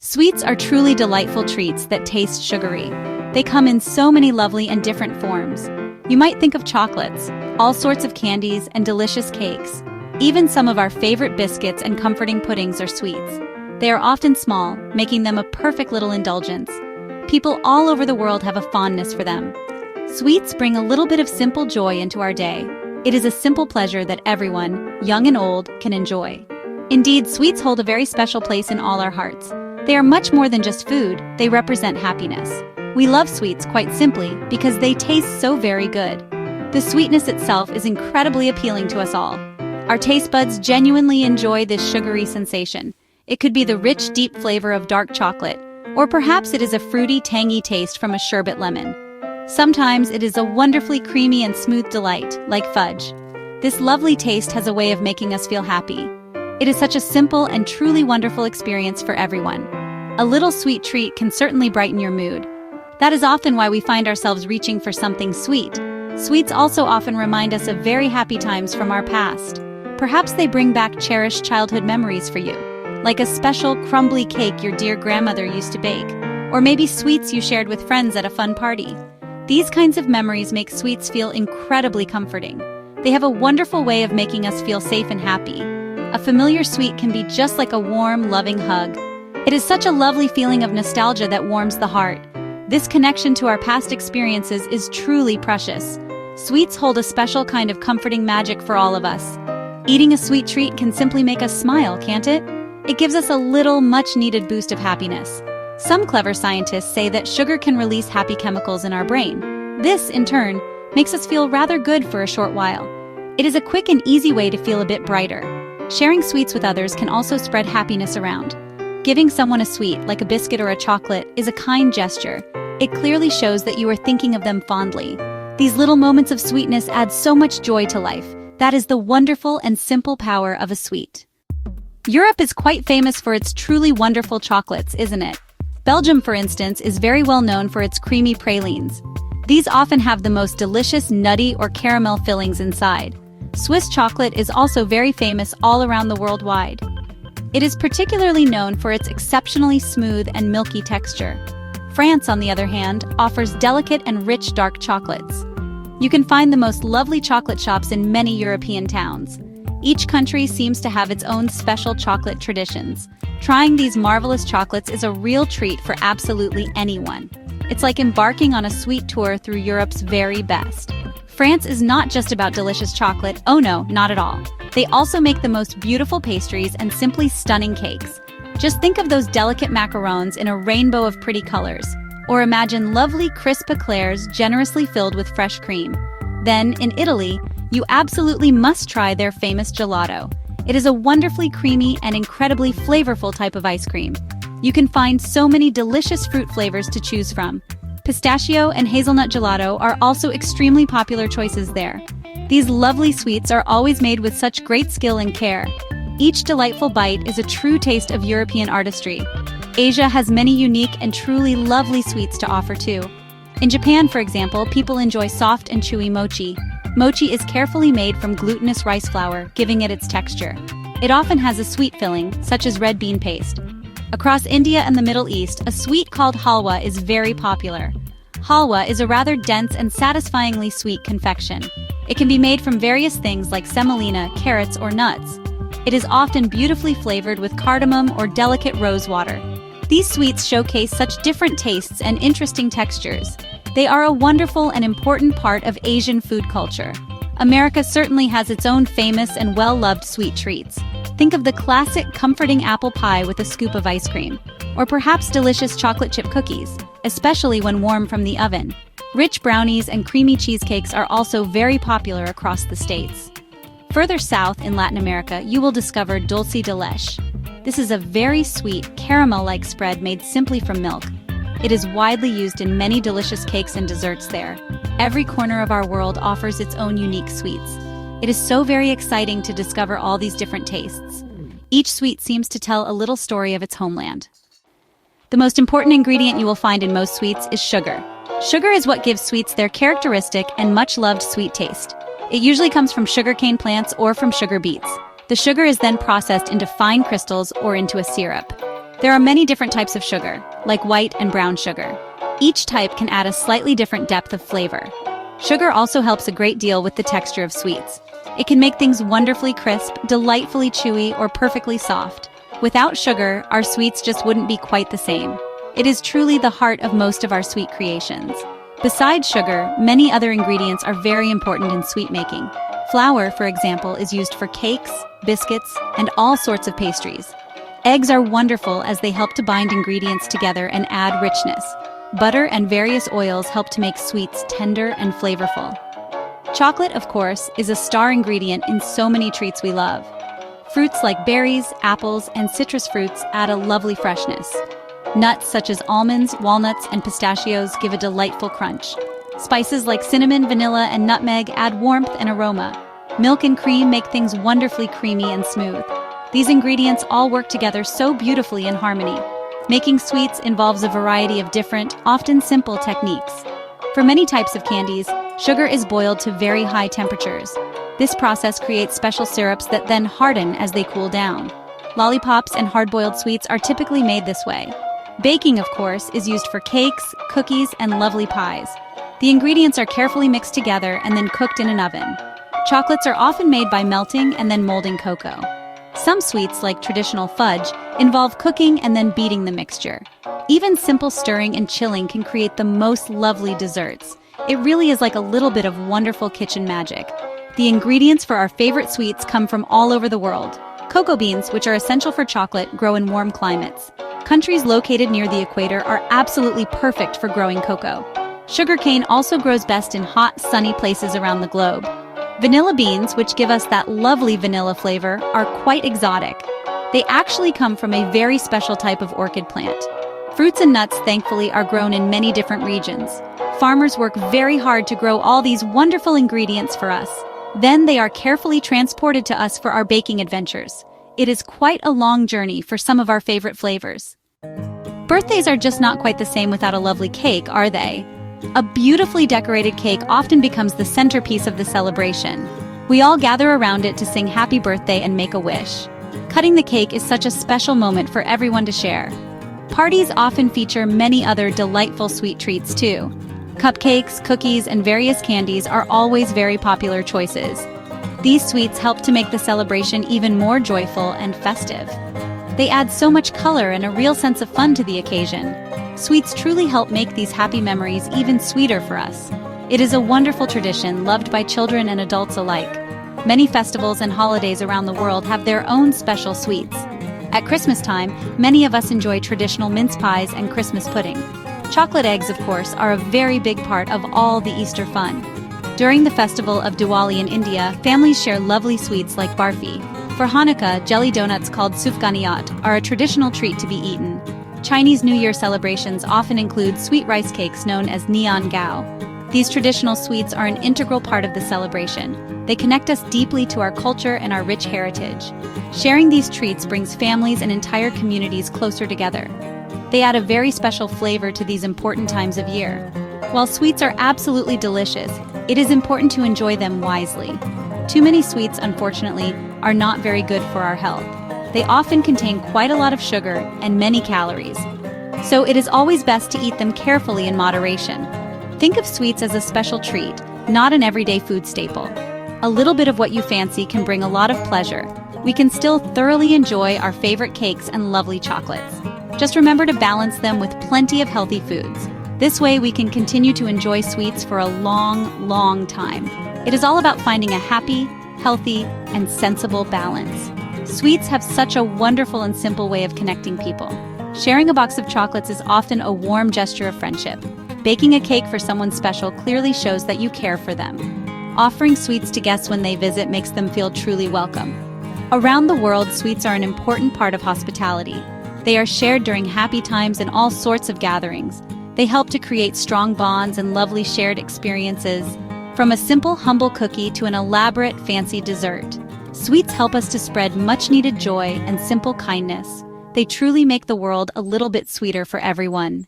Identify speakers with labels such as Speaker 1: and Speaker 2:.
Speaker 1: Sweets are truly delightful treats that taste sugary. They come in so many lovely and different forms. You might think of chocolates, all sorts of candies, and delicious cakes. Even some of our favorite biscuits and comforting puddings are sweets. They are often small, making them a perfect little indulgence. People all over the world have a fondness for them. Sweets bring a little bit of simple joy into our day. It is a simple pleasure that everyone, young and old, can enjoy. Indeed, sweets hold a very special place in all our hearts. They are much more than just food, they represent happiness. We love sweets quite simply because they taste so very good. The sweetness itself is incredibly appealing to us all. Our taste buds genuinely enjoy this sugary sensation. It could be the rich, deep flavor of dark chocolate, or perhaps it is a fruity, tangy taste from a sherbet lemon. Sometimes it is a wonderfully creamy and smooth delight, like fudge. This lovely taste has a way of making us feel happy. It is such a simple and truly wonderful experience for everyone. A little sweet treat can certainly brighten your mood. That is often why we find ourselves reaching for something sweet. Sweets also often remind us of very happy times from our past. Perhaps they bring back cherished childhood memories for you, like a special crumbly cake your dear grandmother used to bake, or maybe sweets you shared with friends at a fun party. These kinds of memories make sweets feel incredibly comforting. They have a wonderful way of making us feel safe and happy. A familiar sweet can be just like a warm, loving hug. It is such a lovely feeling of nostalgia that warms the heart. This connection to our past experiences is truly precious. Sweets hold a special kind of comforting magic for all of us. Eating a sweet treat can simply make us smile, can't it? It gives us a little, much-needed boost of happiness. Some clever scientists say that sugar can release happy chemicals in our brain. This, in turn, makes us feel rather good for a short while. It is a quick and easy way to feel a bit brighter. Sharing sweets with others can also spread happiness around. Giving someone a sweet, like a biscuit or a chocolate, is a kind gesture. It clearly shows that you are thinking of them fondly. These little moments of sweetness add so much joy to life. That is the wonderful and simple power of a sweet. Europe is quite famous for its truly wonderful chocolates, isn't it? Belgium, for instance, is very well known for its creamy pralines. These often have the most delicious nutty or caramel fillings inside. Swiss chocolate is also very famous all around the world wide. It is particularly known for its exceptionally smooth and milky texture. France, on the other hand, offers delicate and rich dark chocolates. You can find the most lovely chocolate shops in many European towns. Each country seems to have its own special chocolate traditions. Trying these marvelous chocolates is a real treat for absolutely anyone. It's like embarking on a sweet tour through Europe's very best. France is not just about delicious chocolate, oh no, not at all. They also make the most beautiful pastries and simply stunning cakes. Just think of those delicate macarons in a rainbow of pretty colors, or imagine lovely crisp eclairs generously filled with fresh cream. Then, in Italy, you absolutely must try their famous gelato. It is a wonderfully creamy and incredibly flavorful type of ice cream. You can find so many delicious fruit flavors to choose from. Pistachio and hazelnut gelato are also extremely popular choices there. These lovely sweets are always made with such great skill and care. Each delightful bite is a true taste of European artistry. Asia has many unique and truly lovely sweets to offer too. In Japan, for example, people enjoy soft and chewy mochi. Mochi is carefully made from glutinous rice flour, giving it its texture. It often has a sweet filling, such as red bean paste. Across India and the Middle East, a sweet called halwa is very popular. Halwa is a rather dense and satisfyingly sweet confection. It can be made from various things like semolina, carrots, or nuts. It is often beautifully flavored with cardamom or delicate rose water. These sweets showcase such different tastes and interesting textures. They are a wonderful and important part of Asian food culture. America certainly has its own famous and well-loved sweet treats. Think of the classic comforting apple pie with a scoop of ice cream, or perhaps delicious chocolate chip cookies, especially when warm from the oven. Rich brownies and creamy cheesecakes are also very popular across the states. Further south in Latin America, you will discover dulce de leche. This is a very sweet, caramel-like spread made simply from milk. It is widely used in many delicious cakes and desserts there. Every corner of our world offers its own unique sweets. It is so very exciting to discover all these different tastes. Each sweet seems to tell a little story of its homeland. The most important ingredient you will find in most sweets is sugar. Sugar is what gives sweets their characteristic and much-loved sweet taste. It usually comes from sugarcane plants or from sugar beets. The sugar is then processed into fine crystals or into a syrup. There are many different types of sugar, like white and brown sugar. Each type can add a slightly different depth of flavor. Sugar also helps a great deal with the texture of sweets. It can make things wonderfully crisp, delightfully chewy, or perfectly soft. Without sugar, our sweets just wouldn't be quite the same. It is truly the heart of most of our sweet creations. Besides sugar, many other ingredients are very important in sweet making. Flour, for example, is used for cakes, biscuits, and all sorts of pastries. Eggs are wonderful as they help to bind ingredients together and add richness. Butter and various oils help to make sweets tender and flavorful. Chocolate, of course, is a star ingredient in so many treats we love. Fruits like berries, apples, and citrus fruits add a lovely freshness. Nuts such as almonds, walnuts, and pistachios give a delightful crunch. Spices like cinnamon, vanilla, and nutmeg add warmth and aroma. Milk and cream make things wonderfully creamy and smooth. These ingredients all work together so beautifully in harmony. Making sweets involves a variety of different, often simple techniques. For many types of candies, sugar is boiled to very high temperatures. This process creates special syrups that then harden as they cool down. Lollipops and hard-boiled sweets are typically made this way. Baking, of course, is used for cakes, cookies, and lovely pies. The ingredients are carefully mixed together and then cooked in an oven. Chocolates are often made by melting and then molding cocoa. Some sweets, like traditional fudge, involve cooking and then beating the mixture. Even simple stirring and chilling can create the most lovely desserts. It really is like a little bit of wonderful kitchen magic. The ingredients for our favorite sweets come from all over the world. Cocoa beans, which are essential for chocolate, grow in warm climates. Countries located near the equator are absolutely perfect for growing cocoa. Sugarcane also grows best in hot, sunny places around the globe. Vanilla beans, which give us that lovely vanilla flavor, are quite exotic. They actually come from a very special type of orchid plant. Fruits and nuts, thankfully, are grown in many different regions. Farmers work very hard to grow all these wonderful ingredients for us. Then they are carefully transported to us for our baking adventures. It is quite a long journey for some of our favorite flavors. Birthdays are just not quite the same without a lovely cake, are they? A beautifully decorated cake often becomes the centerpiece of the celebration. We all gather around it to sing happy birthday and make a wish. Cutting the cake is such a special moment for everyone to share. Parties often feature many other delightful sweet treats too. Cupcakes, cookies, and various candies are always very popular choices. These sweets help to make the celebration even more joyful and festive. They add so much color and a real sense of fun to the occasion. Sweets truly help make these happy memories even sweeter for us. It is a wonderful tradition loved by children and adults alike. Many festivals and holidays around the world have their own special sweets. At Christmas time, many of us enjoy traditional mince pies and Christmas pudding. Chocolate eggs, of course, are a very big part of all the Easter fun. During the festival of Diwali in India, families share lovely sweets like barfi. For Hanukkah, jelly donuts called sufganiyat are a traditional treat to be eaten. Chinese New Year celebrations often include sweet rice cakes known as nian gao. These traditional sweets are an integral part of the celebration. They connect us deeply to our culture and our rich heritage. Sharing these treats brings families and entire communities closer together. They add a very special flavor to these important times of year. While sweets are absolutely delicious, it is important to enjoy them wisely. Too many sweets, unfortunately, are not very good for our health. They often contain quite a lot of sugar and many calories. So it is always best to eat them carefully in moderation. Think of sweets as a special treat, not an everyday food staple. A little bit of what you fancy can bring a lot of pleasure. We can still thoroughly enjoy our favorite cakes and lovely chocolates. Just remember to balance them with plenty of healthy foods. This way we can continue to enjoy sweets for a long, long time. It is all about finding a happy, healthy, and sensible balance. Sweets have such a wonderful and simple way of connecting people. Sharing a box of chocolates is often a warm gesture of friendship. Baking a cake for someone special clearly shows that you care for them. Offering sweets to guests when they visit makes them feel truly welcome. Around the world, sweets are an important part of hospitality. They are shared during happy times and all sorts of gatherings. They help to create strong bonds and lovely shared experiences. From a simple, humble cookie to an elaborate, fancy dessert, sweets help us to spread much-needed joy and simple kindness. They truly make the world a little bit sweeter for everyone.